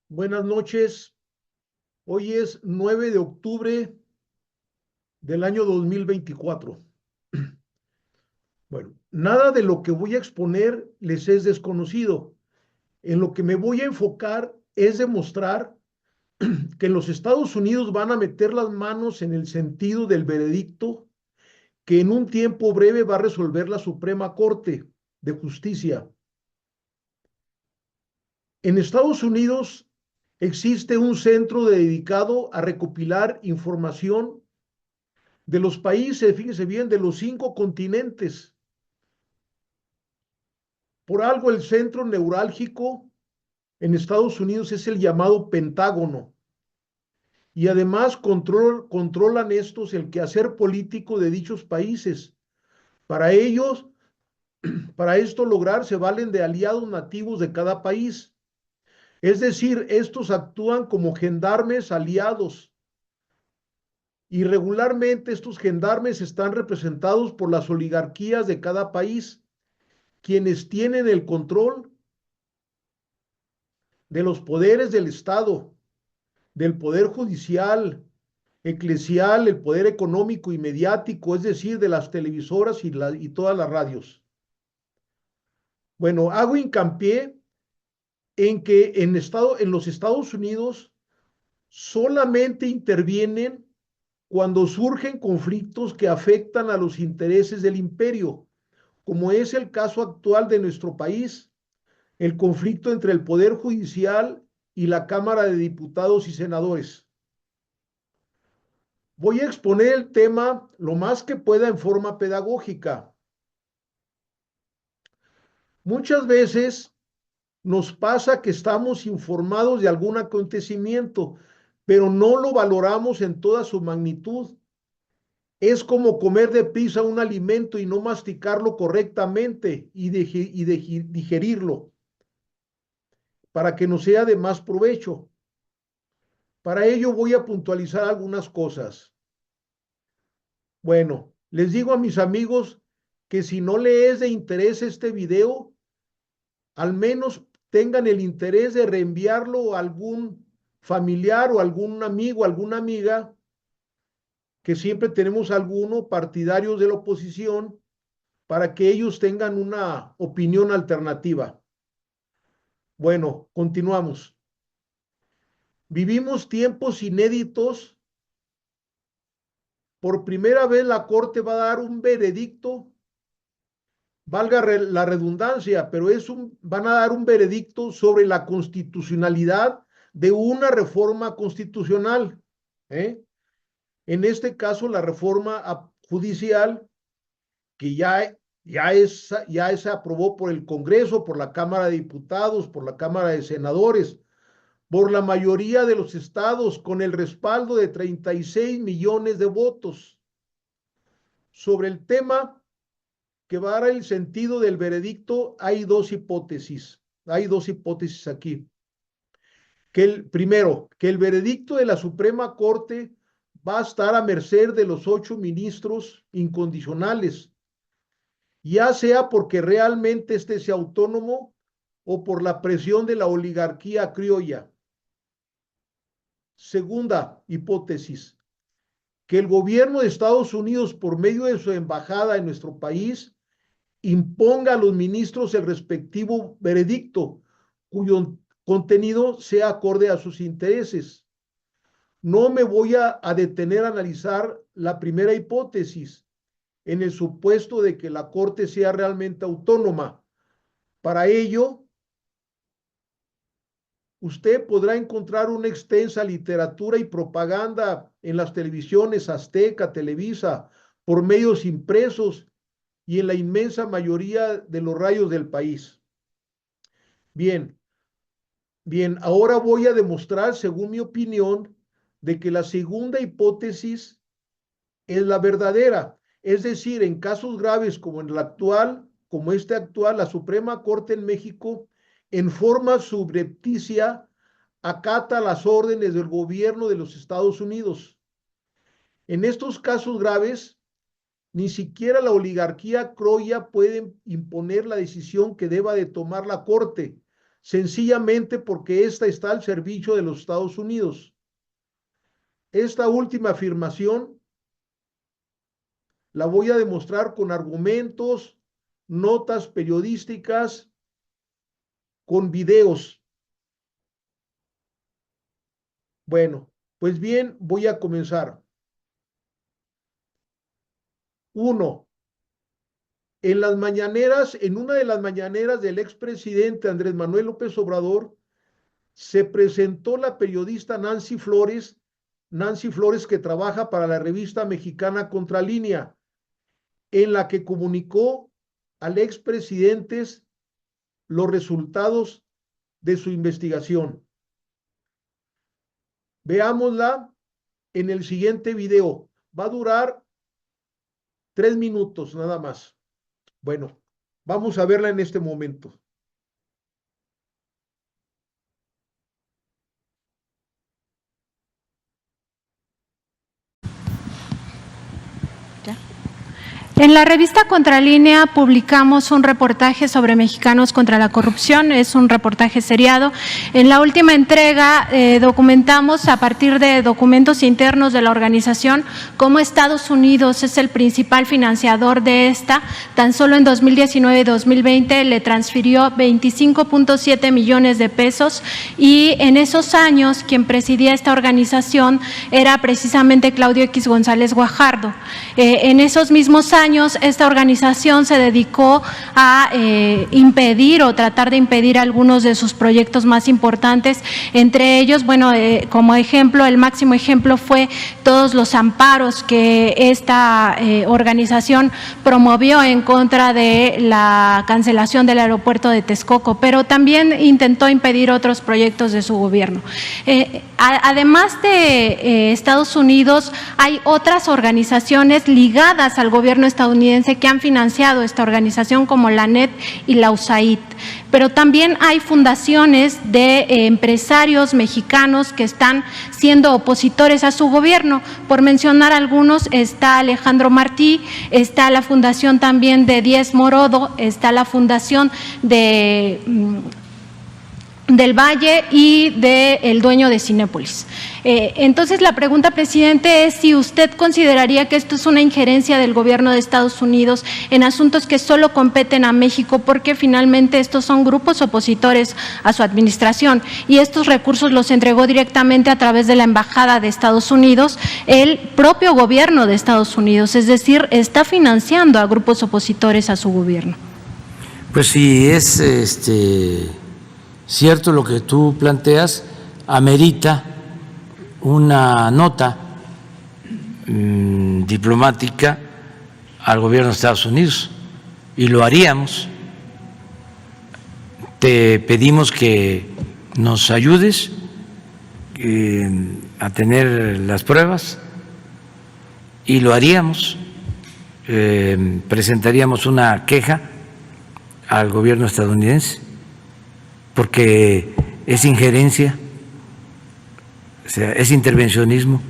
Buenas noches. Hoy es 9 de octubre del año 2024. Bueno, nada de lo que voy a exponer les es desconocido. En lo que me voy a enfocar es demostrar que en los Estados Unidos van a meter las manos en el sentido del veredicto que en un tiempo breve va a resolver la Suprema Corte de Justicia. En Estados Unidos existe un centro dedicado a recopilar información de los países, fíjense bien, de los 5 continentes. Por algo el centro neurálgico en Estados Unidos es el llamado Pentágono. Y además controlan estos el quehacer político de dichos países. Para ellos, para esto lograr, se valen de aliados nativos de cada país. Es decir, estos actúan como gendarmes aliados. Y regularmente estos gendarmes están representados por las oligarquías de cada país, quienes tienen el control de los poderes del Estado, del poder judicial, eclesial, el poder económico y mediático, es decir, de las televisoras y todas las radios. Bueno, hago hincapié en que en los Estados Unidos solamente intervienen cuando surgen conflictos que afectan a los intereses del imperio, como es el caso actual de nuestro país, el conflicto entre el Poder Judicial y la Cámara de Diputados y Senadores. Voy a exponer el tema lo más que pueda en forma pedagógica. Muchas veces nos pasa que estamos informados de algún acontecimiento, pero no lo valoramos en toda su magnitud. Es como comer deprisa un alimento y no masticarlo correctamente y digerirlo para que nos sea de más provecho. Para ello voy a puntualizar algunas cosas. Bueno, les digo a mis amigos que si no le es de interés este video, al menos tengan el interés de reenviarlo a algún familiar o algún amigo, alguna amiga, que siempre tenemos alguno, partidarios de la oposición, para que ellos tengan una opinión alternativa. Bueno, continuamos. Vivimos tiempos inéditos. Por primera vez la Corte va a dar un veredicto, valga la redundancia, pero van a dar un veredicto sobre la constitucionalidad de una reforma constitucional. ¿eh? En este caso, la reforma judicial que ya se aprobó por el Congreso, por la Cámara de Diputados, por la Cámara de Senadores, por la mayoría de los estados, con el respaldo de 36 millones de votos. Sobre el tema que va a dar el sentido del veredicto, hay dos hipótesis. Hay dos hipótesis aquí. Primero, que el veredicto de la Suprema Corte va a estar a merced de los 8 ministros incondicionales, ya sea porque realmente este sea autónomo o por la presión de la oligarquía criolla. Segunda hipótesis, que el gobierno de Estados Unidos, por medio de su embajada en nuestro país, imponga a los ministros el respectivo veredicto, cuyo contenido sea acorde a sus intereses. No me voy a detener a analizar la primera hipótesis, en el supuesto de que la Corte sea realmente autónoma. Para ello, usted podrá encontrar una extensa literatura y propaganda en las televisiones Azteca, Televisa, por medios impresos y en la inmensa mayoría de los radios del país. Bien, bien, ahora voy a demostrar, según mi opinión, de que la segunda hipótesis es la verdadera. Es decir, en casos graves como en el actual, como este actual, la Suprema Corte en México, en forma subrepticia, acata las órdenes del gobierno de los Estados Unidos. En estos casos graves, ni siquiera la oligarquía croya puede imponer la decisión que deba de tomar la Corte, sencillamente porque ésta está al servicio de los Estados Unidos. Esta última afirmación la voy a demostrar con argumentos, notas periodísticas, con videos. Bueno, pues bien, voy a comenzar. 1. En las mañaneras, en una de las mañaneras del expresidente Andrés Manuel López Obrador, se presentó la periodista Nancy Flores que trabaja para la revista mexicana Contralínea, en la que comunicó al expresidente los resultados de su investigación. Veámosla en el siguiente video. Va a durar 3 minutos nada más. Bueno, vamos a verla en este momento. En la revista Contralínea publicamos un reportaje sobre mexicanos contra la corrupción, es un reportaje seriado. En la última entrega documentamos a partir de documentos internos de la organización cómo Estados Unidos es el principal financiador de esta. Tan solo en 2019 y 2020 le transfirió 25.7 millones de pesos y en esos años quien presidía esta organización era precisamente Claudio X González Guajardo. En esos mismos años esta organización se dedicó a impedir o tratar de impedir algunos de sus proyectos más importantes, entre ellos, bueno, como ejemplo, el máximo ejemplo fue todos los amparos que esta organización promovió en contra de la cancelación del aeropuerto de Texcoco, pero también intentó impedir otros proyectos de su gobierno. Además de Estados Unidos, hay otras organizaciones ligadas al gobierno estadounidense que han financiado esta organización, como la ANED y la USAID. Pero también hay fundaciones de empresarios mexicanos que están siendo opositores a su gobierno. Por mencionar algunos, está Alejandro Martí, está la fundación también de Díez Morodo, está la fundación del Valle y del dueño de Cinépolis. Entonces, la pregunta, presidente, es si usted consideraría que esto es una injerencia del gobierno de Estados Unidos en asuntos que solo competen a México, porque finalmente estos son grupos opositores a su administración y estos recursos los entregó directamente a través de la Embajada de Estados Unidos, el propio gobierno de Estados Unidos, es decir, está financiando a grupos opositores a su gobierno. Pues sí, es cierto lo que tú planteas, amerita una nota diplomática al gobierno de Estados Unidos y lo haríamos. Te pedimos que nos ayudes a tener las pruebas y lo haríamos. Presentaríamos una queja al gobierno estadounidense porque es injerencia, o sea, es intervencionismo.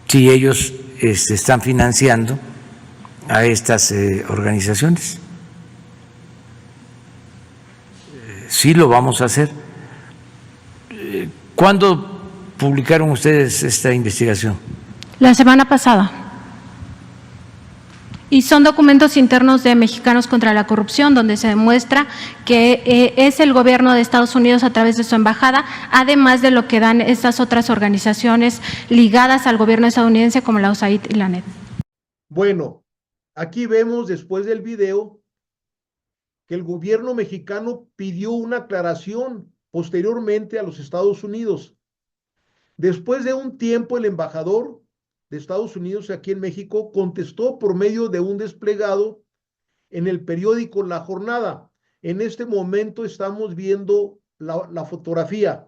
Si ellos están financiando a estas organizaciones, sí lo vamos a hacer. ¿Cuándo publicaron ustedes esta investigación? La semana pasada. Y son documentos internos de Mexicanos contra la Corrupción, donde se demuestra que es el gobierno de Estados Unidos a través de su embajada, además de lo que dan estas otras organizaciones ligadas al gobierno estadounidense como la USAID y la ANED. Bueno, aquí vemos después del video que el gobierno mexicano pidió una aclaración posteriormente a los Estados Unidos. Después de un tiempo, el embajador de Estados Unidos aquí en México contestó por medio de un desplegado en el periódico La Jornada. En este momento estamos viendo la fotografía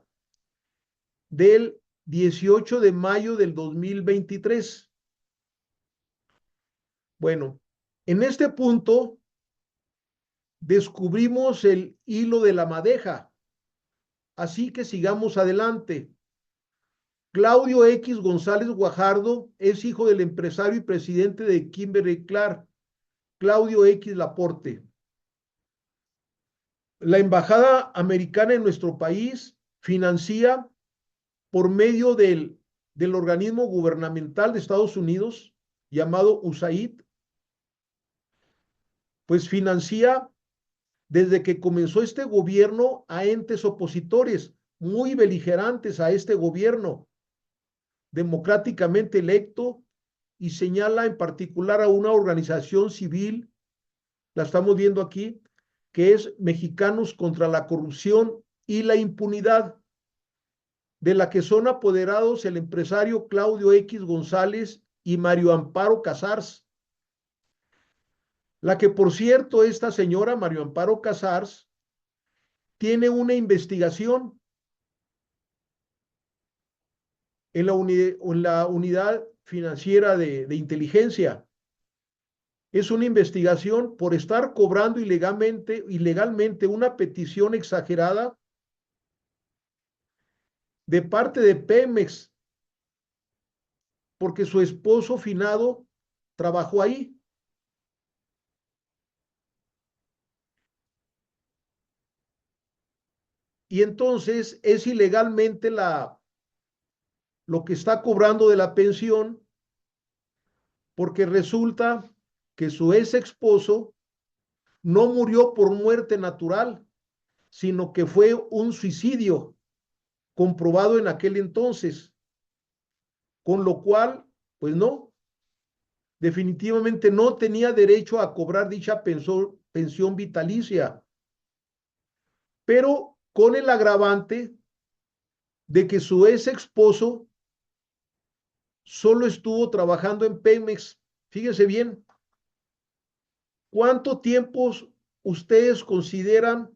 del 18 de mayo del 2023. Bueno, en este punto descubrimos el hilo de la madeja, así que sigamos adelante. Claudio X González Guajardo es hijo del empresario y presidente de Kimberly-Clark, Claudio X Laporte. La embajada americana en nuestro país financia por medio del organismo gubernamental de Estados Unidos llamado USAID, pues financia desde que comenzó este gobierno a entes opositores muy beligerantes a este gobierno democráticamente electo, y señala en particular a una organización civil, la estamos viendo aquí, que es Mexicanos contra la Corrupción y la Impunidad, de la que son apoderados el empresario Claudio X González y Mario Amparo Casars. La que, por cierto, esta señora Mario Amparo Casars tiene una investigación en la unidad financiera de inteligencia. Es una investigación por estar cobrando ilegalmente una petición exagerada de parte de Pemex, porque su esposo finado trabajó ahí. Y entonces es ilegalmente lo que está cobrando de la pensión, porque resulta que su ex esposo no murió por muerte natural, sino que fue un suicidio comprobado en aquel entonces, con lo cual, pues no, definitivamente no tenía derecho a cobrar dicha pensión vitalicia, pero con el agravante de que su ex esposo solo estuvo trabajando en Pemex. Fíjense bien, ¿cuánto tiempo ustedes consideran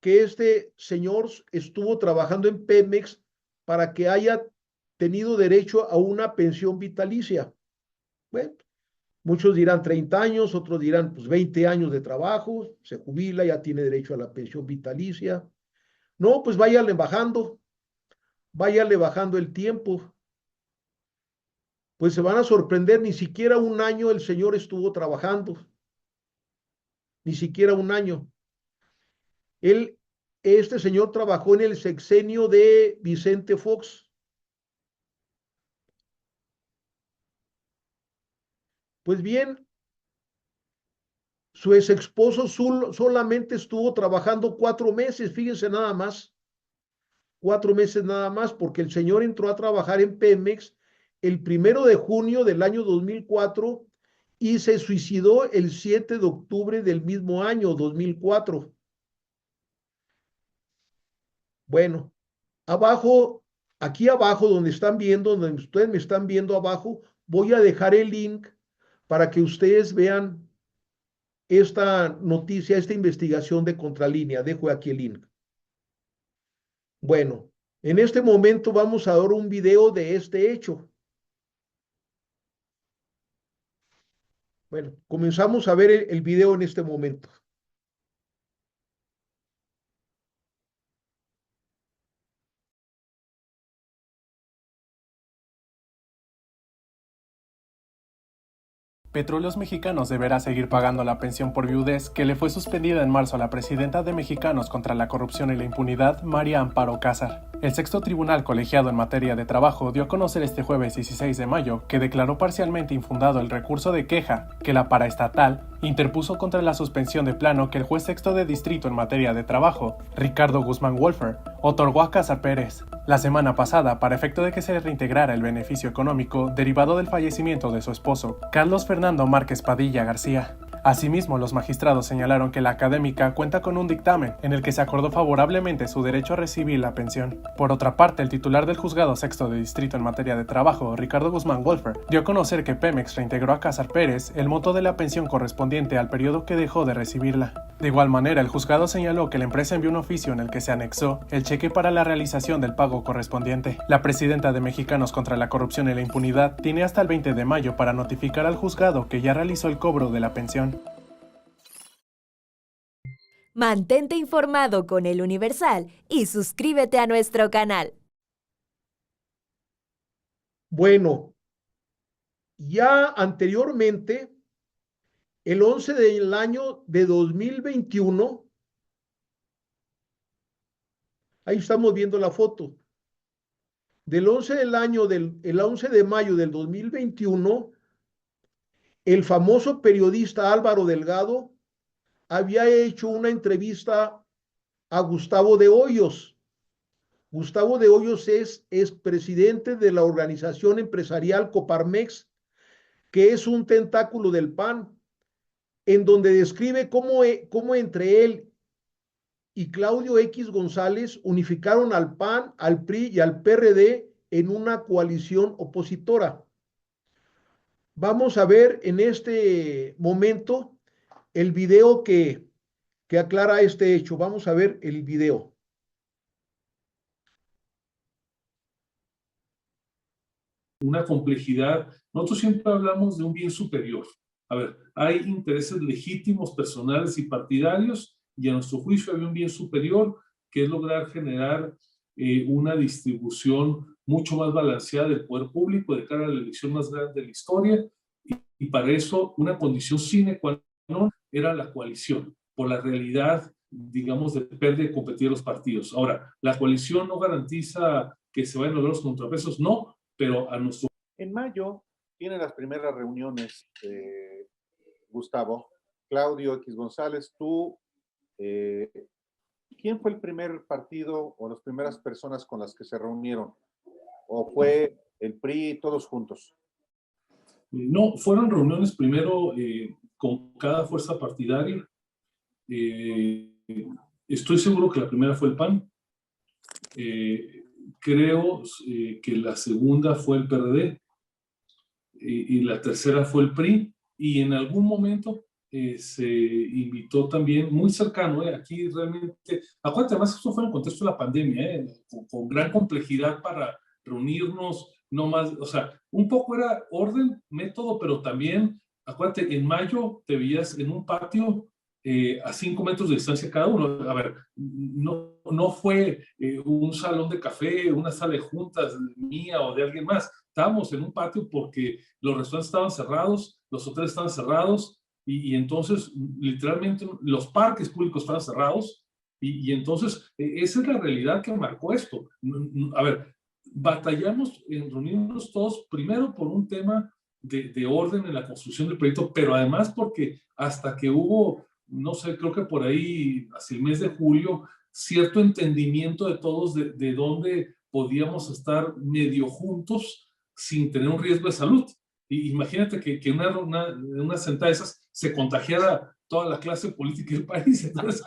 que este señor estuvo trabajando en Pemex para que haya tenido derecho a una pensión vitalicia? Bueno, muchos dirán 30 años, otros dirán pues 20 años de trabajo, se jubila, ya tiene derecho a la pensión vitalicia. No, pues váyale bajando el tiempo. Pues se van a sorprender, ni siquiera un año el señor estuvo trabajando, ni siquiera un año. Este señor trabajó en el sexenio de Vicente Fox. Pues bien, su ex esposo solamente estuvo trabajando 4 meses, fíjense nada más, 4 meses nada más, porque el señor entró a trabajar en Pemex el 1 de junio del año 2004 y se suicidó el 7 de octubre del mismo año, 2004. Bueno, abajo, aquí abajo donde están viendo, donde ustedes me están viendo abajo, voy a dejar el link para que ustedes vean esta noticia, esta investigación de Contralínea. Dejo aquí el link. Bueno, en este momento vamos a ver un video de este hecho. Bueno, comenzamos a ver el video en este momento. Petróleos Mexicanos deberá seguir pagando la pensión por viudez que le fue suspendida en marzo a la presidenta de Mexicanos contra la Corrupción y la Impunidad, María Amparo Casar. El sexto tribunal colegiado en materia de trabajo dio a conocer este jueves 16 de mayo que declaró parcialmente infundado el recurso de queja que la paraestatal interpuso contra la suspensión de plano que el juez sexto de distrito en materia de trabajo, Ricardo Guzmán Wolfer, otorgó a Casar Pérez la semana pasada para efecto de que se le reintegrara el beneficio económico derivado del fallecimiento de su esposo, Carlos Fernando Márquez Padilla García. Asimismo, los magistrados señalaron que la académica cuenta con un dictamen en el que se acordó favorablemente su derecho a recibir la pensión. Por otra parte, el titular del juzgado sexto de distrito en materia de trabajo, Ricardo Guzmán Wolfer, dio a conocer que Pemex reintegró a Casar Pérez el monto de la pensión correspondiente al periodo que dejó de recibirla. De igual manera, el juzgado señaló que la empresa envió un oficio en el que se anexó el cheque para la realización del pago correspondiente. La presidenta de Mexicanos contra la Corrupción y la Impunidad tiene hasta el 20 de mayo para notificar al juzgado que ya realizó el cobro de la pensión. Mantente informado con El Universal y suscríbete a nuestro canal. Bueno, ya anteriormente el 11 del año de 2021, ahí estamos viendo la foto, del 11 el 11 de mayo del 2021, el famoso periodista Álvaro Delgado había hecho una entrevista a Gustavo de Hoyos. Gustavo de Hoyos es presidente de la organización empresarial Coparmex, que es un tentáculo del PAN, en donde describe cómo entre él y Claudio X González unificaron al PAN, al PRI y al PRD en una coalición opositora. Vamos a ver en este momento el video que aclara este hecho. Vamos a ver el video. Una complejidad. Nosotros siempre hablamos de un bien superior. A ver, hay intereses legítimos, personales y partidarios, y a nuestro juicio hay un bien superior, que es lograr generar una distribución mucho más balanceada del poder público de cara a la elección más grande de la historia, y para eso una condición sine qua non era la coalición, por la realidad, digamos, de pérdida de competir los partidos. Ahora, la coalición no garantiza que se vayan a lograr los contrapesos, no, pero a nuestro... En mayo tienen las primeras reuniones, Gustavo, Claudio X González, tú, ¿quién fue el primer partido o las primeras personas con las que se reunieron? ¿O fue el PRI todos juntos? No, fueron reuniones primero con cada fuerza partidaria. Estoy seguro que la primera fue el PAN. Creo que la segunda fue el PRD y la tercera fue el PRI, y en algún momento se invitó también, muy cercano, aquí realmente, acuérdate, además esto fue en el contexto de la pandemia, con gran complejidad para reunirnos, no más, o sea, un poco era orden, método, pero también, acuérdate, en mayo te veías en un patio a 5 metros de distancia cada uno. A ver, no fue un salón de café, una sala de juntas mía o de alguien más. Estábamos en un patio porque los restaurantes estaban cerrados, los hoteles estaban cerrados, y entonces literalmente los parques públicos estaban cerrados, y entonces esa es la realidad que marcó esto. A ver, batallamos en reunirnos todos, primero por un tema de orden en la construcción del proyecto, pero además porque hasta que hubo, no sé, creo que por ahí, hacia el mes de julio, cierto entendimiento de todos de dónde podíamos estar medio juntos sin tener un riesgo de salud. Y imagínate que una sentada de esas se contagiara toda la clase política del país. Entonces,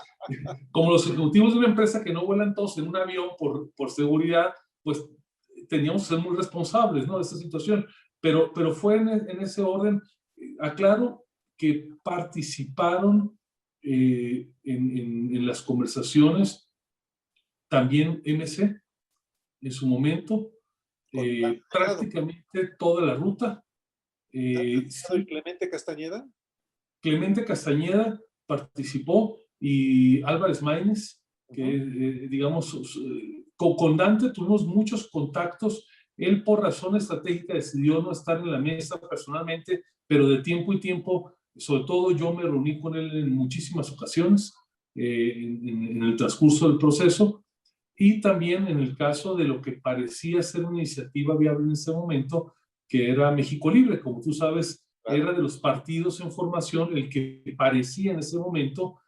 como los ejecutivos de una empresa que no vuelan todos en un avión por seguridad, pues teníamos que ser muy responsables, ¿no?, de esta situación. Pero fue en ese orden. Aclaro que participaron en las conversaciones también MC en su momento, prácticamente toda la ruta. ¿Y Clemente Castañeda? Clemente Castañeda participó, y Álvarez Maínez, que digamos, con Dante tuvimos muchos contactos. Él, por razón estratégica, decidió no estar en la mesa personalmente, pero de tiempo y tiempo, sobre todo yo me reuní con él en muchísimas ocasiones en el transcurso del proceso, y también en el caso de lo que parecía ser una iniciativa viable en ese momento, que era México Libre. Como tú sabes, era de los partidos en formación el que parecía en ese momento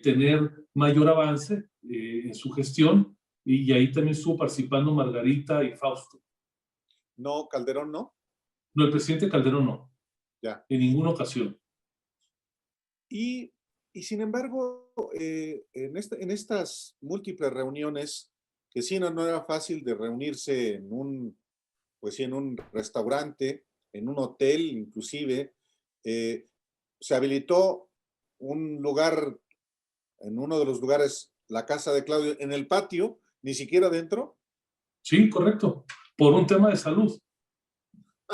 tener mayor avance en su gestión, y ahí también estuvo participando Margarita y Fausto. No, Calderón no. No, el presidente Calderón no. Ya. En ninguna ocasión. Y sin embargo, en estas múltiples reuniones, que sí no era fácil de reunirse en un restaurante, en un hotel inclusive, se habilitó un lugar, en uno de los lugares, la casa de Claudio, en el patio, ni siquiera dentro. Sí, correcto, por un tema de salud.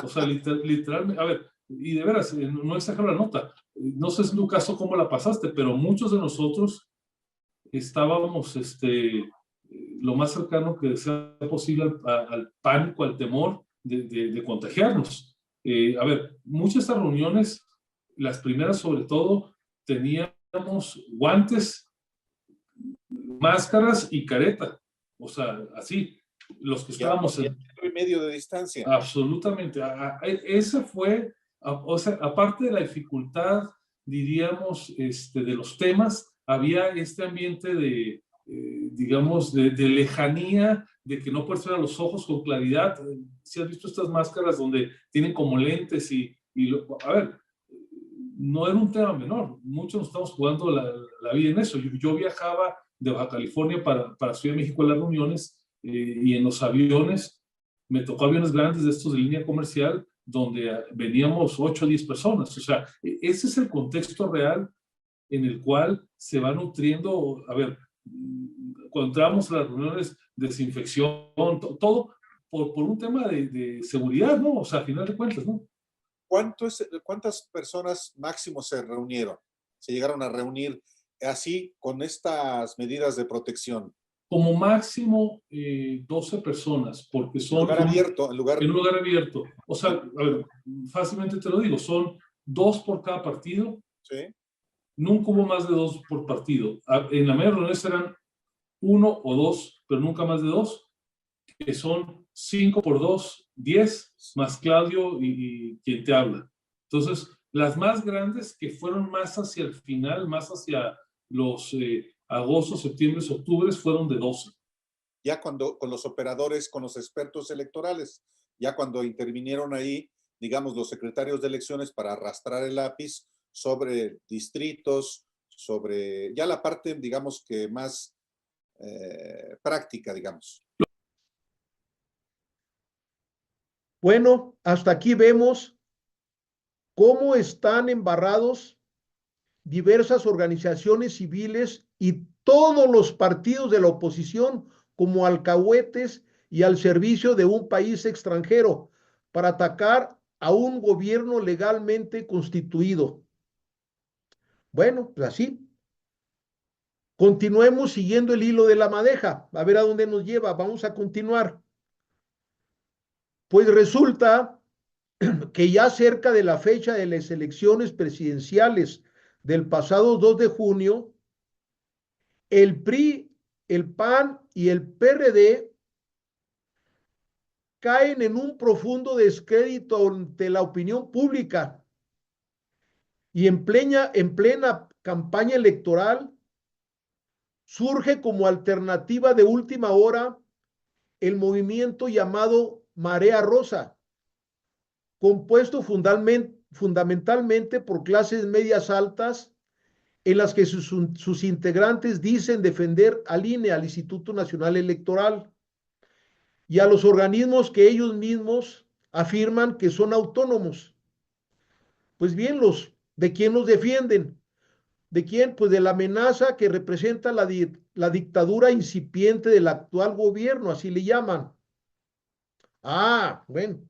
O sea, literalmente, a ver, y de veras, no exagero la nota, no sé en tu caso cómo la pasaste, pero muchos de nosotros estábamos lo más cercano que sea posible al pánico, al temor de contagiarnos. A ver, muchas de estas reuniones las primeras sobre todo teníamos guantes, máscaras y careta, o sea, así, los que estábamos en 1,5 de distancia. Absolutamente, esa fue, o sea, aparte de la dificultad, diríamos, de los temas, había este ambiente de, digamos, de lejanía, de que no puedes ver a los ojos con claridad. Si has visto estas máscaras donde tienen como lentes a ver, no era un tema menor, muchos nos estamos jugando la vida en eso. Yo viajaba de Baja California para Ciudad de México a las reuniones, y en los aviones, me tocó aviones grandes de estos de línea comercial, donde veníamos 8 o 10 personas. O sea, ese es el contexto real en el cual se va nutriendo. A ver, cuando entramos a las reuniones, desinfección, todo por un tema de seguridad, ¿no? O sea, a final de cuentas, ¿no? ¿Cuántas personas máximo se reunieron? ¿Se llegaron a reunir así con estas medidas de protección? Como máximo 12 personas, porque son... En un lugar abierto. O sea, a ver, fácilmente te lo digo, son 2 por cada partido. Sí. Nunca hubo más de 2 por partido. En la mayoría de reuniones eran 1 o 2, pero nunca más de 2, que son 5 por 2, 10, más Claudio y quien te habla. Entonces, las más grandes, que fueron más hacia el final, más hacia los agosto, septiembre, octubre, fueron de 12. Ya cuando con los operadores, con los expertos electorales, ya cuando intervinieron ahí, digamos, los secretarios de elecciones para arrastrar el lápiz sobre distritos, sobre ya la parte, digamos, que más práctica, digamos. Bueno, hasta aquí vemos cómo están embarrados diversas organizaciones civiles y todos los partidos de la oposición como alcahuetes y al servicio de un país extranjero para atacar a un gobierno legalmente constituido. Bueno, pues así. Continuemos siguiendo el hilo de la madeja, a ver a dónde nos lleva. Vamos a continuar. Pues resulta que ya cerca de la fecha de las elecciones presidenciales del pasado 2 de junio, el PRI, el PAN y el PRD caen en un profundo descrédito ante la opinión pública y en plena campaña electoral surge como alternativa de última hora el movimiento llamado Marea Rosa, compuesto fundamentalmente por clases medias altas, en las que sus integrantes dicen defender al INE, al Instituto Nacional Electoral, y a los organismos que ellos mismos afirman que son autónomos. Pues bien, ¿de quién los defienden? ¿De quién? Pues de la amenaza que representa la dictadura incipiente del actual gobierno, así le llaman. Bueno.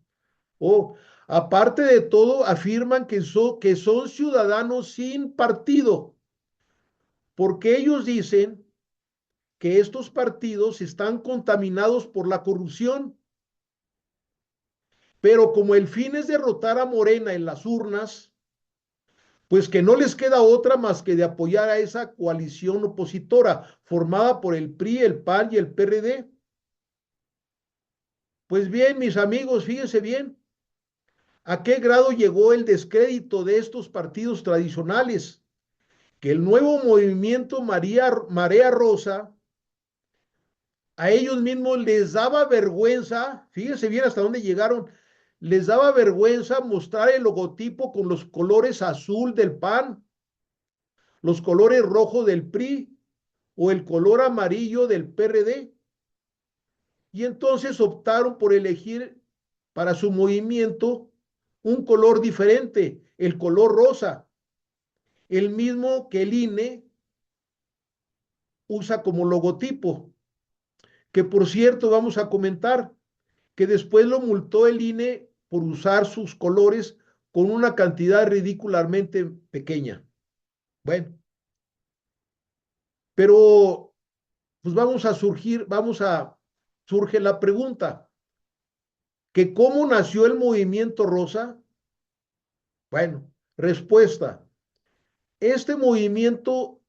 Aparte de todo, afirman que son ciudadanos sin partido, porque ellos dicen que estos partidos están contaminados por la corrupción. Pero como el fin es derrotar a Morena en las urnas, pues que no les queda otra más que de apoyar a esa coalición opositora formada por el PRI, el PAN y el PRD. Pues bien, mis amigos, fíjense bien, ¿a qué grado llegó el descrédito de estos partidos tradicionales? Que el nuevo movimiento Marea Rosa, a ellos mismos les daba vergüenza, fíjense bien hasta dónde llegaron, les daba vergüenza mostrar el logotipo con los colores azul del PAN, los colores rojo del PRI o el color amarillo del PRD. Y entonces optaron por elegir para su movimiento un color diferente, el color rosa, el mismo que el INE usa como logotipo, que por cierto vamos a comentar que después lo multó el INE por usar sus colores con una cantidad ridículamente pequeña. Bueno, pero pues surge la pregunta, que cómo nació el movimiento rosa. Bueno, Respuesta. Este movimiento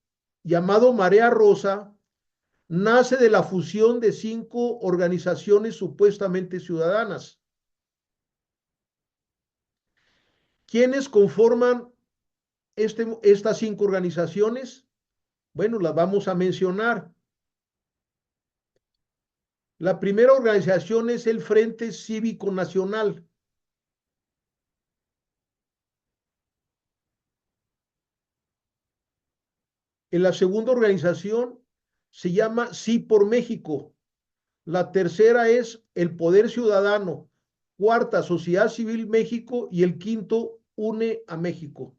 llamado Marea Rosa nace de la fusión de 5 organizaciones supuestamente ciudadanas. ¿Quiénes conforman estas 5 organizaciones? Bueno, las vamos a mencionar. La primera organización es el Frente Cívico Nacional. En la segunda organización se llama Sí por México. La tercera es el Poder Ciudadano. Cuarta, Sociedad Civil México. Y el quinto, Une a México.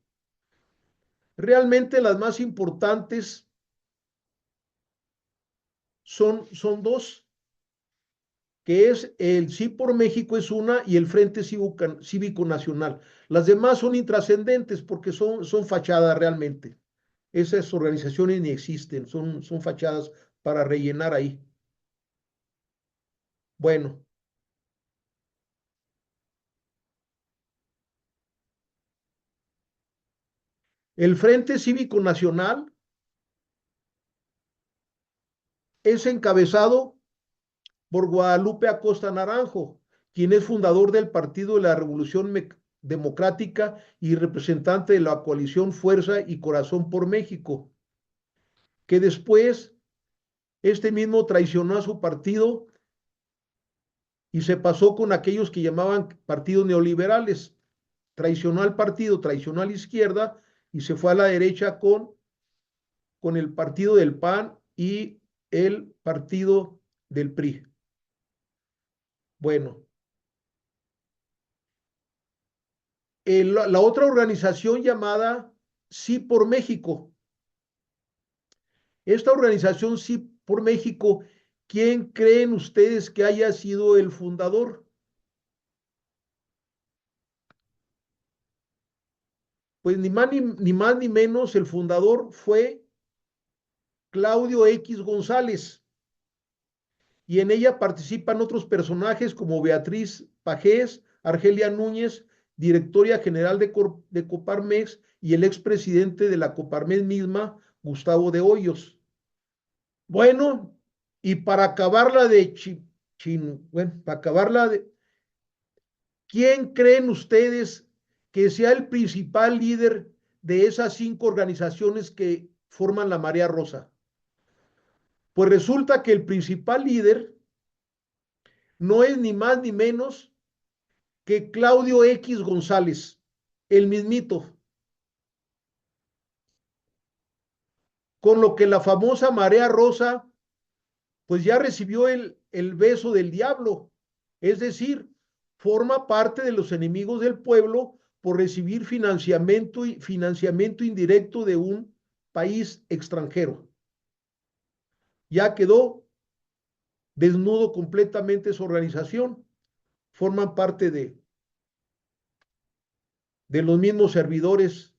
Realmente las más importantes son 2, que es el Sí por México es una y el Frente Cívico Nacional. Las demás son intrascendentes porque son fachadas realmente. Esas organizaciones ni existen, son fachadas para rellenar ahí. Bueno. El Frente Cívico Nacional es encabezado por Guadalupe Acosta Naranjo, quien es fundador del Partido de la Revolución Democrática y representante de la coalición Fuerza y Corazón por México, que después este mismo traicionó a su partido y se pasó con aquellos que llamaban partidos neoliberales. Traicionó al partido, traicionó a la izquierda y se fue a la derecha con el partido del PAN y el partido del PRI. Bueno. La otra organización llamada Sí por México. Esta organización Sí por México, ¿quién creen ustedes que haya sido el fundador? Pues ni más ni menos, el fundador fue Claudio X González. Y en ella participan otros personajes como Beatriz Pajés, Argelia Núñez, directora general de Coparmex, y el expresidente de la Coparmex misma, Gustavo de Hoyos. Bueno, y para acabarla ¿quién creen ustedes que sea el principal líder de esas 5 organizaciones que forman la Marea Rosa? Pues resulta que el principal líder no es ni más ni menos que Claudio X González, el mismito. Con lo que la famosa Marea Rosa, pues ya recibió el beso del diablo, es decir, forma parte de los enemigos del pueblo por recibir financiamiento indirecto de un país extranjero. Ya quedó desnudo completamente su organización. Forman parte de los mismos servidores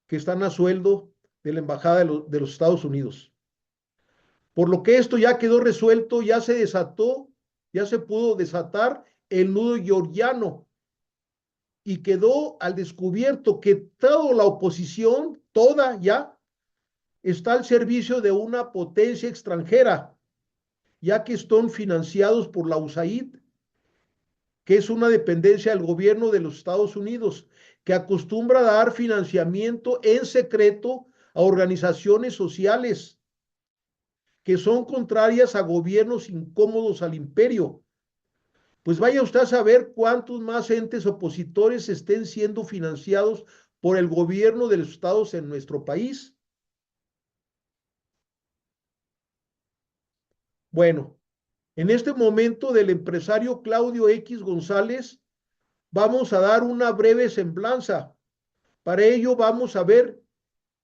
que están a sueldo de la Embajada de los Estados Unidos. Por lo que esto ya quedó resuelto, ya se desató, ya se pudo desatar el nudo georgiano y quedó al descubierto que toda la oposición, toda ya, está al servicio de una potencia extranjera, ya que están financiados por la USAID, que es una dependencia del gobierno de los Estados Unidos, que acostumbra a dar financiamiento en secreto a organizaciones sociales que son contrarias a gobiernos incómodos al imperio. Pues vaya usted a saber cuántos más entes opositores estén siendo financiados por el gobierno de los estados en nuestro país. Bueno, en este momento del empresario Claudio X González, vamos a dar una breve semblanza. Para ello vamos a ver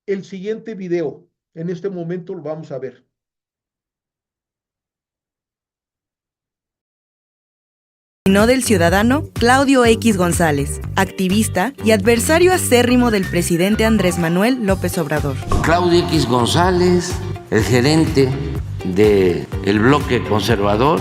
el siguiente video. En este momento lo vamos a ver. Del ciudadano Claudio X González, activista y adversario acérrimo del presidente Andrés Manuel López Obrador. Claudio X González, el gerente del bloque conservador,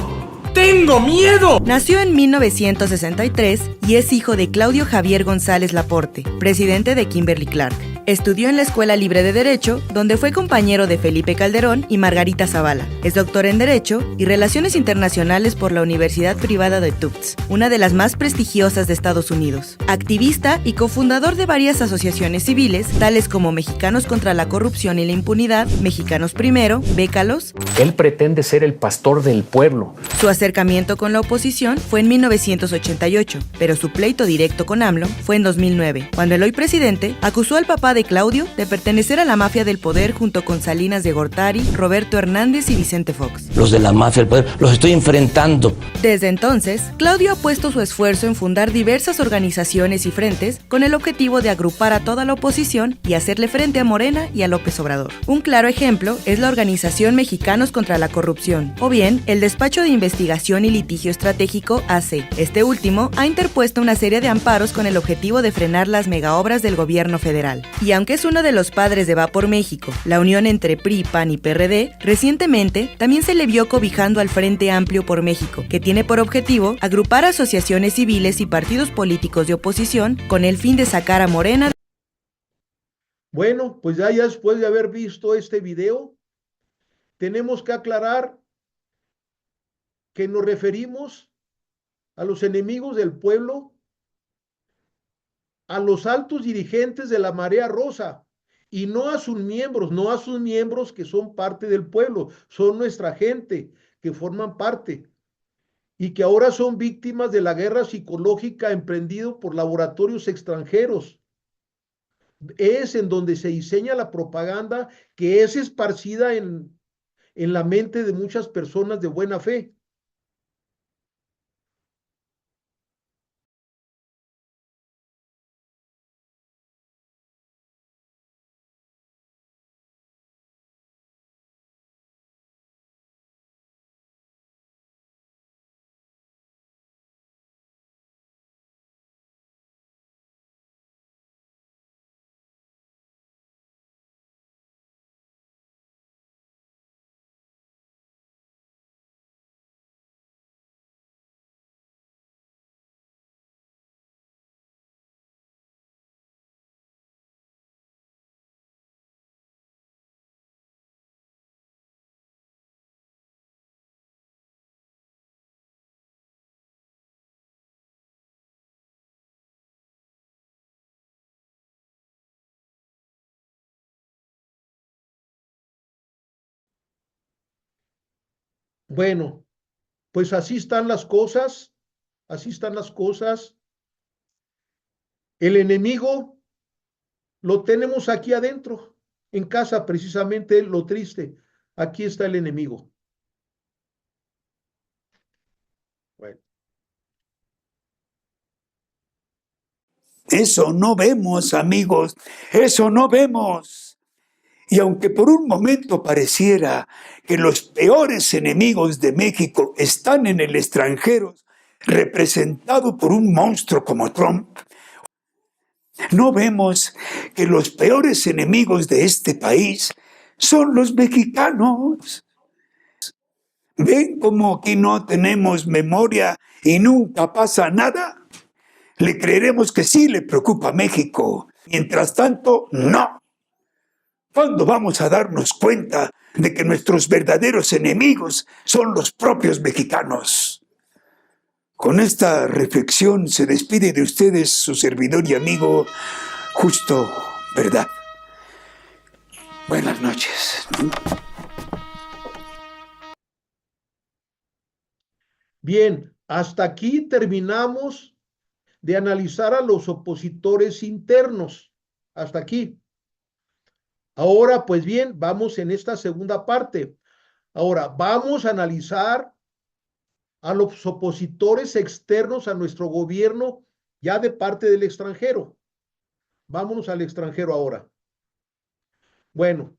¡Tengo miedo! Nació en 1963 y es hijo de Claudio Javier González Laporte, presidente de Kimberly-Clark. Estudió en la Escuela Libre de Derecho, donde fue compañero de Felipe Calderón y Margarita Zavala. Es doctor en Derecho y Relaciones Internacionales por la Universidad Privada de Tufts, una de las más prestigiosas de Estados Unidos. Activista y cofundador de varias asociaciones civiles, tales como Mexicanos contra la Corrupción y la Impunidad, Mexicanos Primero, Bécalos. Él pretende ser el pastor del pueblo. Su acercamiento con la oposición fue en 1988, pero su pleito directo con AMLO fue en 2009, cuando el hoy presidente acusó al papá de Claudio de pertenecer a la mafia del poder junto con Salinas de Gortari, Roberto Hernández y Vicente Fox. Los de la mafia del poder los estoy enfrentando. Desde entonces, Claudio ha puesto su esfuerzo en fundar diversas organizaciones y frentes con el objetivo de agrupar a toda la oposición y hacerle frente a Morena y a López Obrador. Un claro ejemplo es la organización Mexicanos contra la Corrupción, o bien el Despacho de Investigación y Litigio Estratégico AC. Este último ha interpuesto una serie de amparos con el objetivo de frenar las megaobras del gobierno federal. Y aunque es uno de los padres de Va por México, la unión entre PRI, PAN y PRD, recientemente también se le vio cobijando al Frente Amplio por México, que tiene por objetivo agrupar asociaciones civiles y partidos políticos de oposición con el fin de sacar a Morena. Bueno, pues ya después de haber visto este video, tenemos que aclarar que nos referimos a los enemigos del pueblo, a los altos dirigentes de la Marea Rosa, y no a sus miembros que son parte del pueblo, son nuestra gente, que forman parte, y que ahora son víctimas de la guerra psicológica emprendida por laboratorios extranjeros. Es en donde se diseña la propaganda que es esparcida en la mente de muchas personas de buena fe. Bueno, pues así están las cosas, así están las cosas. El enemigo lo tenemos aquí adentro, en casa, precisamente lo triste. Aquí está el enemigo. Bueno. Eso no vemos, amigos, eso no vemos. Y aunque por un momento pareciera que los peores enemigos de México están en el extranjero, representado por un monstruo como Trump, no vemos que los peores enemigos de este país son los mexicanos. ¿Ven cómo aquí no tenemos memoria y nunca pasa nada? Le creeremos que sí le preocupa a México. Mientras tanto, no. ¿Cuándo vamos a darnos cuenta de que nuestros verdaderos enemigos son los propios mexicanos? Con esta reflexión se despide de ustedes su servidor y amigo Justo Verdad. Buenas noches. Bien, hasta aquí terminamos de analizar a los opositores internos. Hasta aquí. Ahora, pues bien, vamos en esta segunda parte. Ahora, vamos a analizar a los opositores externos a nuestro gobierno ya de parte del extranjero. Vámonos al extranjero ahora. Bueno,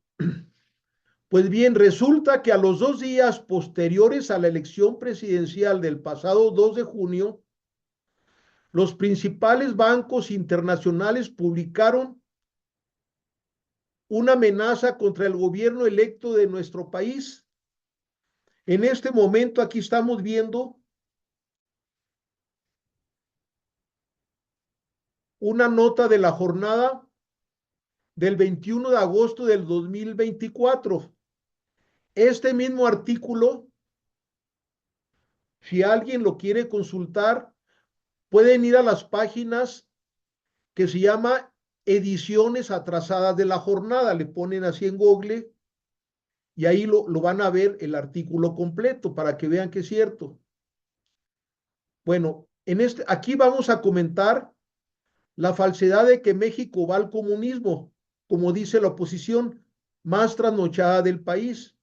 pues bien, resulta que a los 2 días posteriores a la elección presidencial del pasado 2 de junio, los principales bancos internacionales publicaron una amenaza contra el gobierno electo de nuestro país, En este momento aquí estamos viendo una nota de la jornada del 21 de agosto del 2024. Este mismo artículo, si alguien lo quiere consultar, pueden ir a las páginas que se llama ediciones atrasadas de la jornada. Le ponen así en Google y ahí lo van a ver el artículo completo para que vean que es cierto. Bueno, aquí vamos a comentar la falsedad de que México va al comunismo, como dice la oposición más trasnochada del país.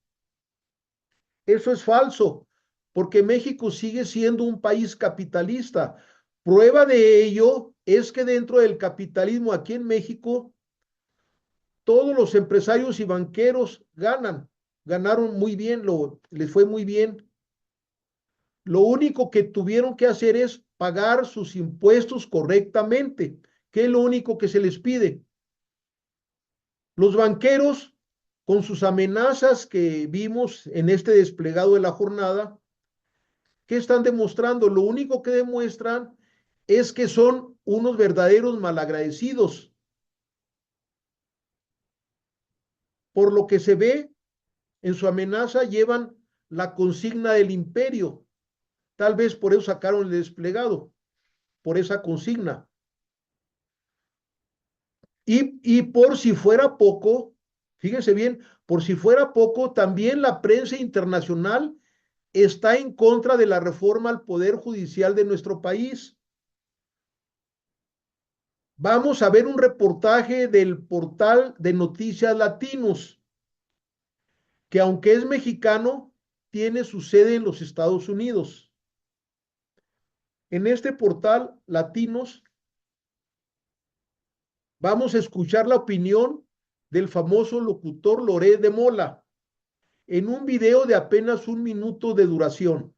Eso es falso, porque México sigue siendo un país capitalista. Prueba de ello es que dentro del capitalismo aquí en México, todos los empresarios y banqueros ganaron muy bien, les fue muy bien. Lo único que tuvieron que hacer es pagar sus impuestos correctamente, que es lo único que se les pide. Los banqueros, con sus amenazas que vimos en este desplegado de la jornada, ¿qué están demostrando? Lo único que demuestran es que son unos verdaderos malagradecidos. Por lo que se ve, en su amenaza llevan la consigna del imperio. Tal vez por eso sacaron el desplegado, por esa consigna. Y por si fuera poco, fíjense bien, por si fuera poco, también la prensa internacional está en contra de la reforma al Poder Judicial de nuestro país. Vamos a ver un reportaje del portal de noticias Latinos, que aunque es mexicano, tiene su sede en los Estados Unidos. En este portal Latinos vamos a escuchar la opinión del famoso locutor Loret de Mola en un video de apenas 1 minuto de duración.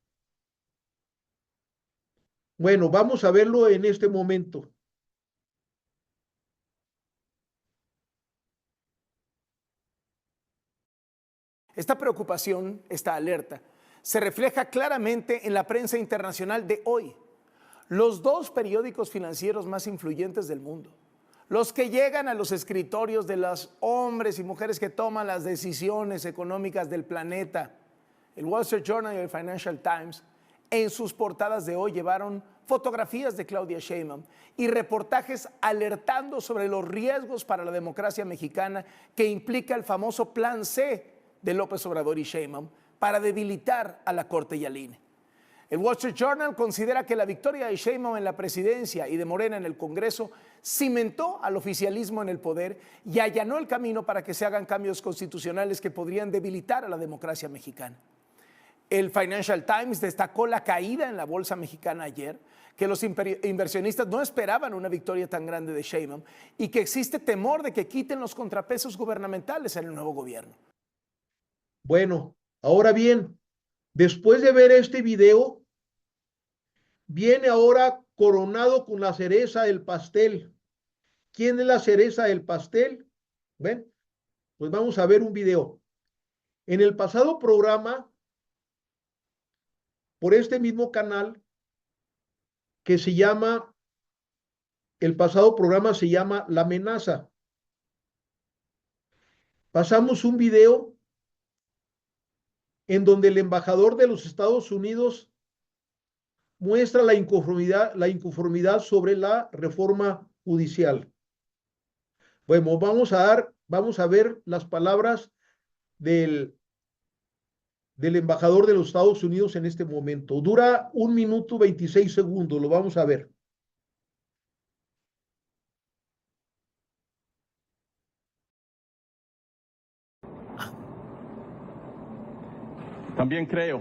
Bueno, vamos a verlo en este momento. Esta preocupación, esta alerta, se refleja claramente en la prensa internacional de hoy. Los 2 periódicos financieros más influyentes del mundo, los que llegan a los escritorios de los hombres y mujeres que toman las decisiones económicas del planeta, el Wall Street Journal y el Financial Times, en sus portadas de hoy llevaron fotografías de Claudia Sheinbaum y reportajes alertando sobre los riesgos para la democracia mexicana que implica el famoso Plan C de López Obrador y Sheinbaum para debilitar a la Corte y al INE. El Wall Street Journal considera que la victoria de Sheinbaum en la presidencia y de Morena en el Congreso cimentó al oficialismo en el poder y allanó el camino para que se hagan cambios constitucionales que podrían debilitar a la democracia mexicana. El Financial Times destacó la caída en la bolsa mexicana ayer, que los inversionistas no esperaban una victoria tan grande de Sheinbaum y que existe temor de que quiten los contrapesos gubernamentales en el nuevo gobierno. Bueno, ahora bien, después de ver este video, viene ahora coronado con la cereza del pastel. ¿Quién es la cereza del pastel? ¿Ven? Pues vamos a ver un video. En el pasado programa, por este mismo canal, que se llama, el pasado programa se llama La Amenaza. Pasamos un video en donde el embajador de los Estados Unidos muestra la inconformidad sobre la reforma judicial. Bueno, vamos a ver las palabras del embajador de los Estados Unidos en este momento. Dura 1 minuto 26 segundos, lo vamos a ver. También creo,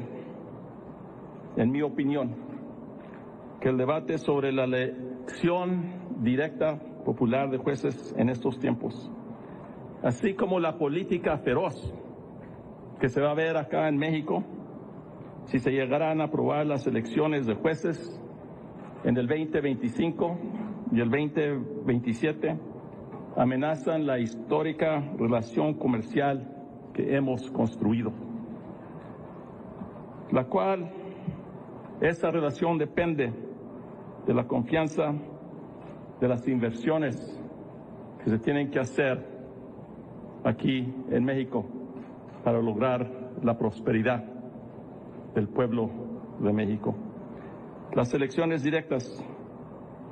en mi opinión, que el debate sobre la elección directa popular de jueces en estos tiempos, así como la política feroz que se va a ver acá en México, si se llegarán a aprobar las elecciones de jueces en el 2025 y el 2027, amenazan la histórica relación comercial que hemos construido. la cual esa relación depende de la confianza, de las inversiones que se tienen que hacer aquí en México para lograr la prosperidad del pueblo de México. Las elecciones directas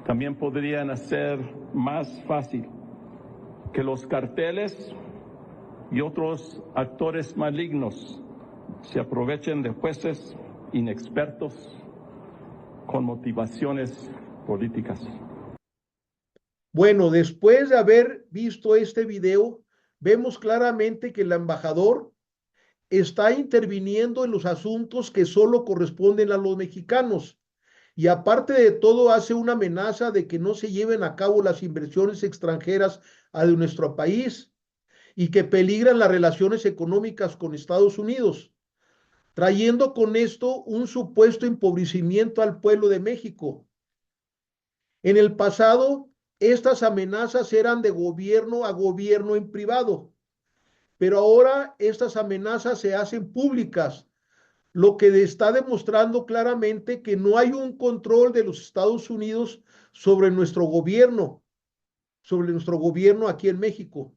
también podrían hacer más fácil que los carteles y otros actores malignos se aprovechen de jueces inexpertos con motivaciones políticas. Bueno, después de haber visto este video, vemos claramente que el embajador está interviniendo en los asuntos que solo corresponden a los mexicanos. Y aparte de todo, hace una amenaza de que no se lleven a cabo las inversiones extranjeras a nuestro país y que peligran las relaciones económicas con Estados Unidos, trayendo con esto un supuesto empobrecimiento al pueblo de México. En el pasado, estas amenazas eran de gobierno a gobierno en privado, pero ahora estas amenazas se hacen públicas, lo que está demostrando claramente que no hay un control de los Estados Unidos sobre nuestro gobierno aquí en México.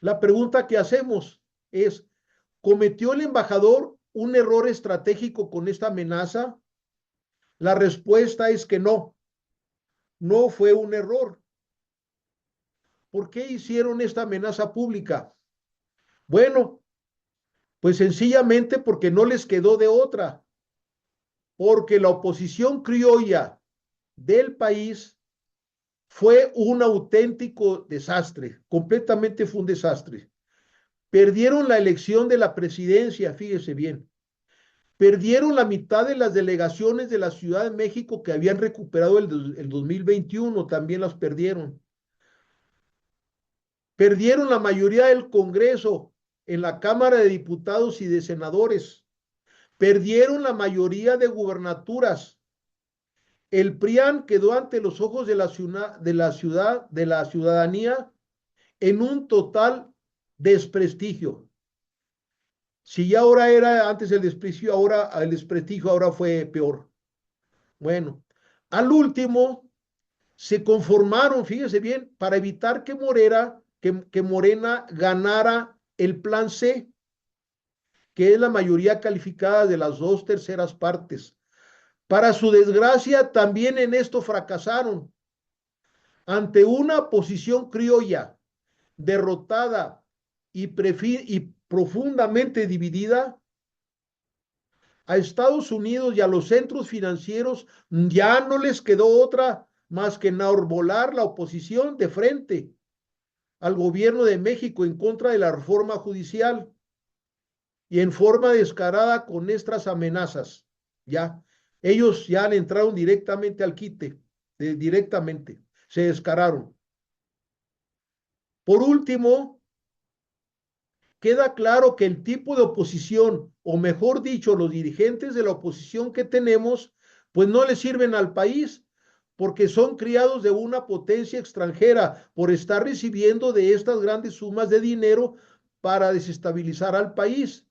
La pregunta que hacemos es, ¿cometió el embajador un error estratégico con esta amenaza? La respuesta es que no, no fue un error. ¿Por qué hicieron esta amenaza pública? Bueno, pues sencillamente porque no les quedó de otra, porque la oposición criolla del país fue un auténtico desastre, completamente fue un desastre. Perdieron la elección de la presidencia, fíjese bien. Perdieron la mitad de las delegaciones de la Ciudad de México que habían recuperado el 2021, también las perdieron. Perdieron la mayoría del Congreso en la Cámara de Diputados y de Senadores. Perdieron la mayoría de gubernaturas. El PRIAN quedó ante los ojos de la ciudadanía en un total desprestigio. Si ya ahora era antes el desprestigio, ahora fue peor. Bueno, al último se conformaron, fíjese bien, para evitar que Morena ganara el plan C, que es la mayoría calificada de las 2/3 partes. Para su desgracia, también en esto fracasaron. Ante una posición criolla, derrotada y profundamente dividida, a Estados Unidos y a los centros financieros ya no les quedó otra más que enarbolar la oposición de frente al gobierno de México en contra de la reforma judicial y en forma descarada con estas amenazas. Ya, ellos ya le entraron directamente al quite, directamente, se descararon. Por último, queda claro que el tipo de oposición, o mejor dicho, los dirigentes de la oposición que tenemos, pues no le sirven al país, porque son criados de una potencia extranjera por estar recibiendo de estas grandes sumas de dinero para desestabilizar al país.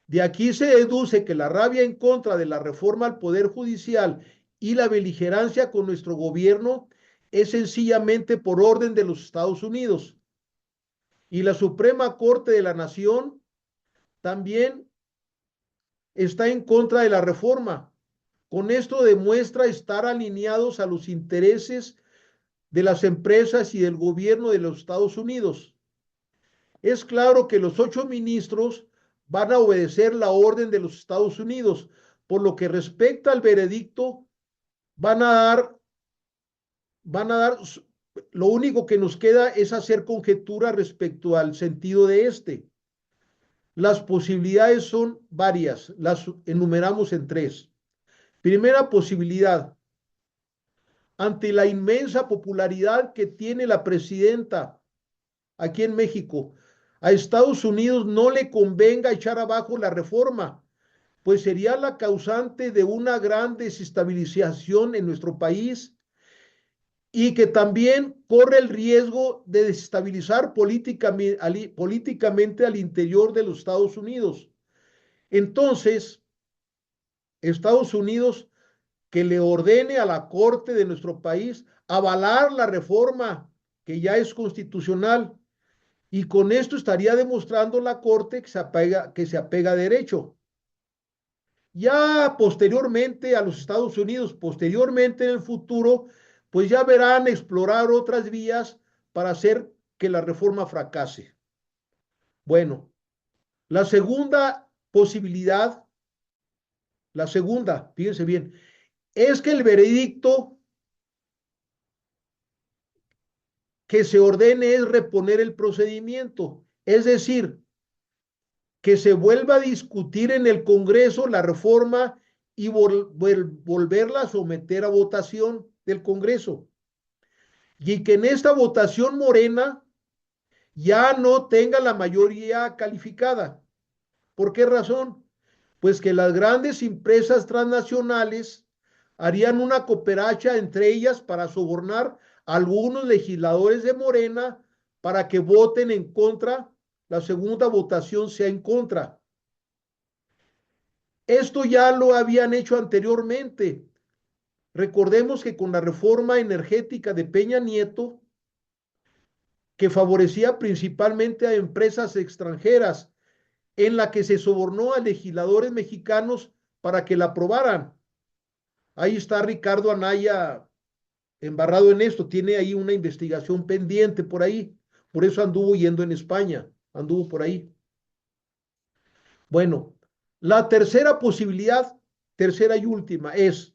De aquí se deduce que la rabia en contra de la reforma al Poder Judicial y la beligerancia con nuestro gobierno es sencillamente por orden de los Estados Unidos. Y la Suprema Corte de la Nación también está en contra de la reforma. Con esto demuestra estar alineados a los intereses de las empresas y del gobierno de los Estados Unidos. Es claro que los 8 ministros van a obedecer la orden de los Estados Unidos. Por lo que respecta al veredicto, van a dar, lo único que nos queda es hacer conjetura respecto al sentido de este. Las posibilidades son varias, las enumeramos en 3. Primera posibilidad, ante la inmensa popularidad que tiene la presidenta aquí en México, a Estados Unidos no le convenga echar abajo la reforma, pues sería la causante de una gran desestabilización en nuestro país y que también corre el riesgo de desestabilizar políticamente al interior de los Estados Unidos. Entonces, Estados Unidos que le ordene a la Corte de nuestro país avalar la reforma que ya es constitucional. Y con esto estaría demostrando la Corte que se apega a derecho. Ya posteriormente a los Estados Unidos, posteriormente en el futuro, pues ya verán explorar otras vías para hacer que la reforma fracase. Bueno, la segunda posibilidad, la segunda, fíjense bien, es que el veredicto que se ordene es reponer el procedimiento, es decir, que se vuelva a discutir en el Congreso la reforma y volverla a someter a votación del Congreso. Y que en esta votación Morena ya no tenga la mayoría calificada. ¿Por qué razón? Pues que las grandes empresas transnacionales harían una cooperacha entre ellas para sobornar a algunos legisladores de Morena para que voten en contra, la segunda votación sea en contra. Esto ya lo habían hecho anteriormente. Recordemos que con la reforma energética de Peña Nieto, que favorecía principalmente a empresas extranjeras, en la que se sobornó a legisladores mexicanos para que la aprobaran. Ahí está Ricardo Anaya embarrado en esto, tiene ahí una investigación pendiente por ahí, por eso anduvo yendo en España, anduvo por ahí. Bueno, la tercera posibilidad, tercera y última, es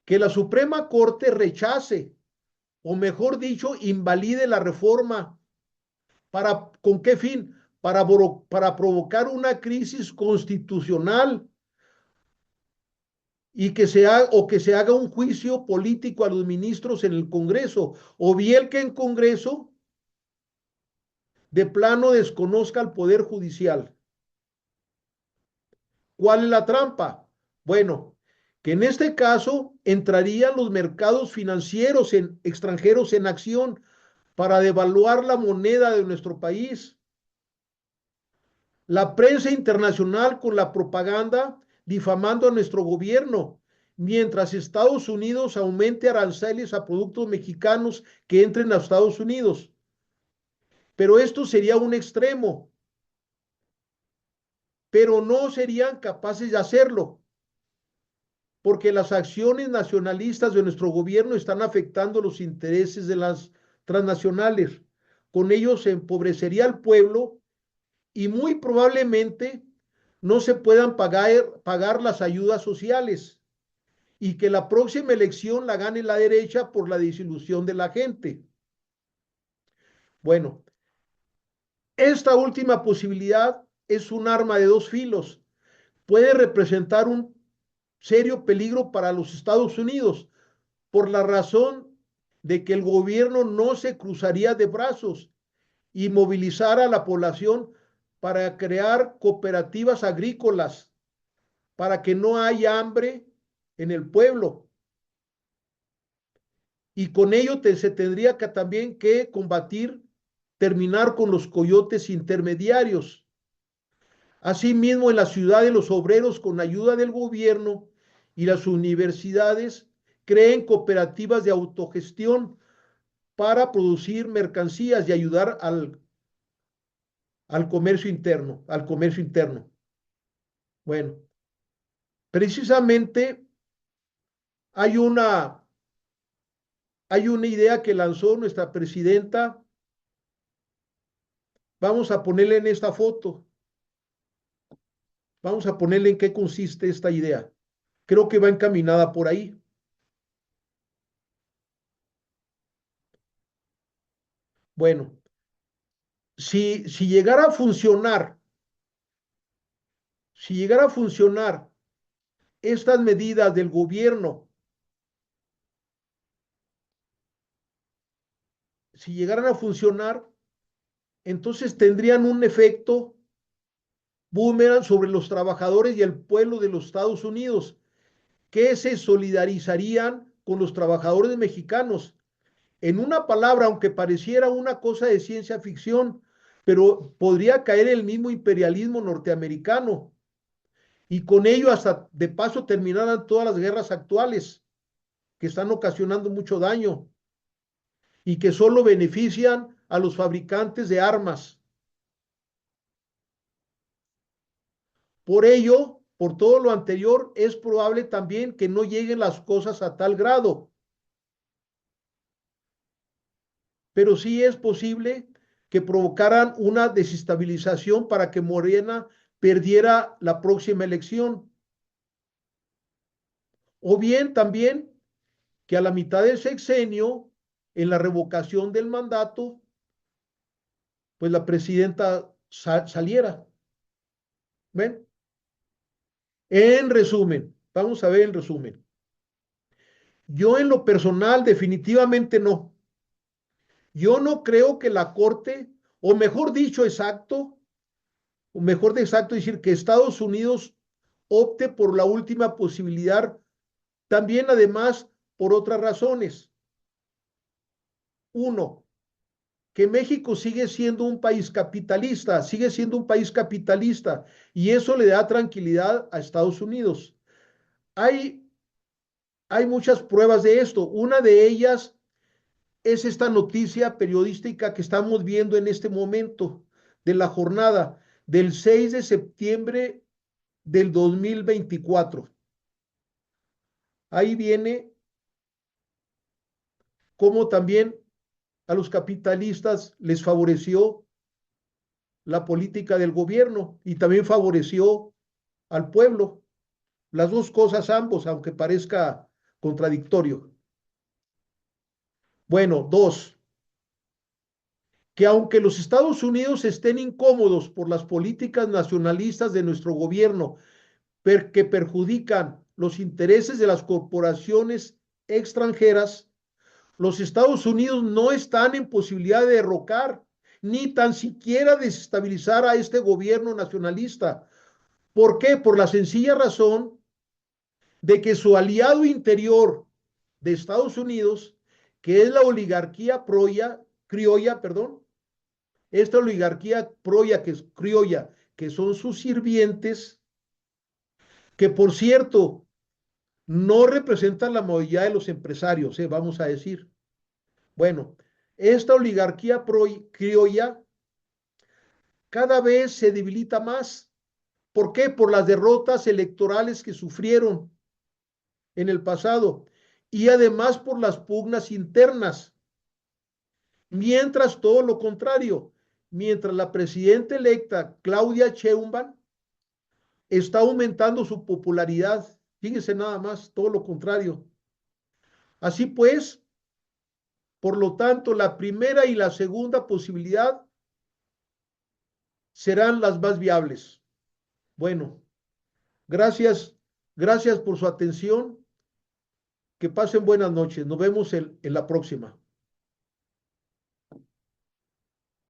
que la Suprema Corte rechace, o mejor dicho, invalide la reforma. ¿Con qué fin? Para provocar una crisis constitucional y que se haga un juicio político a los ministros en el Congreso, o bien que en Congreso de plano desconozca al Poder Judicial. ¿Cuál es la trampa? Bueno, que en este caso entrarían los mercados financieros extranjeros en acción para devaluar la moneda de nuestro país. La prensa internacional con la propaganda difamando a nuestro gobierno, mientras Estados Unidos aumente aranceles a productos mexicanos que entren a Estados Unidos. Pero esto sería un extremo, pero no serían capaces de hacerlo, porque las acciones nacionalistas de nuestro gobierno están afectando los intereses de las transnacionales. Con ello se empobrecería al pueblo y muy probablemente no se puedan pagar las ayudas sociales y que la próxima elección la gane la derecha por la desilusión de la gente. Bueno, esta última posibilidad es un arma de dos filos. Puede representar un serio peligro para los Estados Unidos por la razón de que el gobierno no se cruzaría de brazos y movilizar a la población para crear cooperativas agrícolas, para que no haya hambre en el pueblo. Y con ello se tendría que también que terminar con los coyotes intermediarios. Asimismo, en la ciudad de los obreros, con ayuda del gobierno y las universidades, creen cooperativas de autogestión para producir mercancías y ayudar al comercio interno, Bueno, precisamente hay una idea que lanzó nuestra presidenta. Vamos a ponerle en esta foto. Vamos a ponerle en qué consiste esta idea. Creo que va encaminada por ahí. Bueno, si llegara a funcionar, estas medidas del gobierno, si llegaran a funcionar, entonces tendrían un efecto boomerang sobre los trabajadores y el pueblo de los Estados Unidos, que se solidarizarían con los trabajadores mexicanos. En una palabra, aunque pareciera una cosa de ciencia ficción, pero podría caer el mismo imperialismo norteamericano. y con ello hasta de paso terminarán todas las guerras actuales que están ocasionando mucho daño y que solo benefician a los fabricantes de armas. Por ello, por todo lo anterior, es probable también que no lleguen las cosas a tal grado. Pero sí es posible que provocaran una desestabilización para que Morena perdiera la próxima elección. O bien también que a la mitad del sexenio, en la revocación del mandato, pues la presidenta saliera. ¿Ven? En resumen, vamos a ver el resumen. Yo en lo personal definitivamente no. Yo no creo que la Corte, o mejor dicho exacto, o mejor de exacto decir que Estados Unidos opte por la última posibilidad, también además por otras razones. Uno, que México sigue siendo un país capitalista, y eso le da tranquilidad a Estados Unidos. Hay muchas pruebas de esto. Una de ellas es esta noticia periodística que estamos viendo en este momento de la jornada del 6 de septiembre del 2024. Ahí viene cómo también a los capitalistas les favoreció la política del gobierno y también favoreció al pueblo. Las dos cosas ambos, aunque parezca contradictorio. Bueno, dos, que aunque los Estados Unidos estén incómodos por las políticas nacionalistas de nuestro gobierno, que perjudican los intereses de las corporaciones extranjeras, los Estados Unidos no están en posibilidad de derrocar ni tan siquiera desestabilizar a este gobierno nacionalista. ¿Por qué? Por la sencilla razón de que su aliado interior de Estados Unidos, que es la oligarquía criolla, esta oligarquía criolla, que son sus sirvientes, que por cierto, no representan la mayoría de los empresarios, vamos a decir. Bueno, esta oligarquía criolla cada vez se debilita más. ¿Por qué? Por las derrotas electorales que sufrieron en el pasado y además por las pugnas internas. Mientras todo lo contrario, mientras la presidenta electa Claudia Sheinbaum está aumentando su popularidad, fíjese nada más, todo lo contrario. Así pues, por lo tanto, la primera y la segunda posibilidad serán las más viables. Bueno, gracias por su atención. Que pasen buenas noches. Nos vemos en la próxima.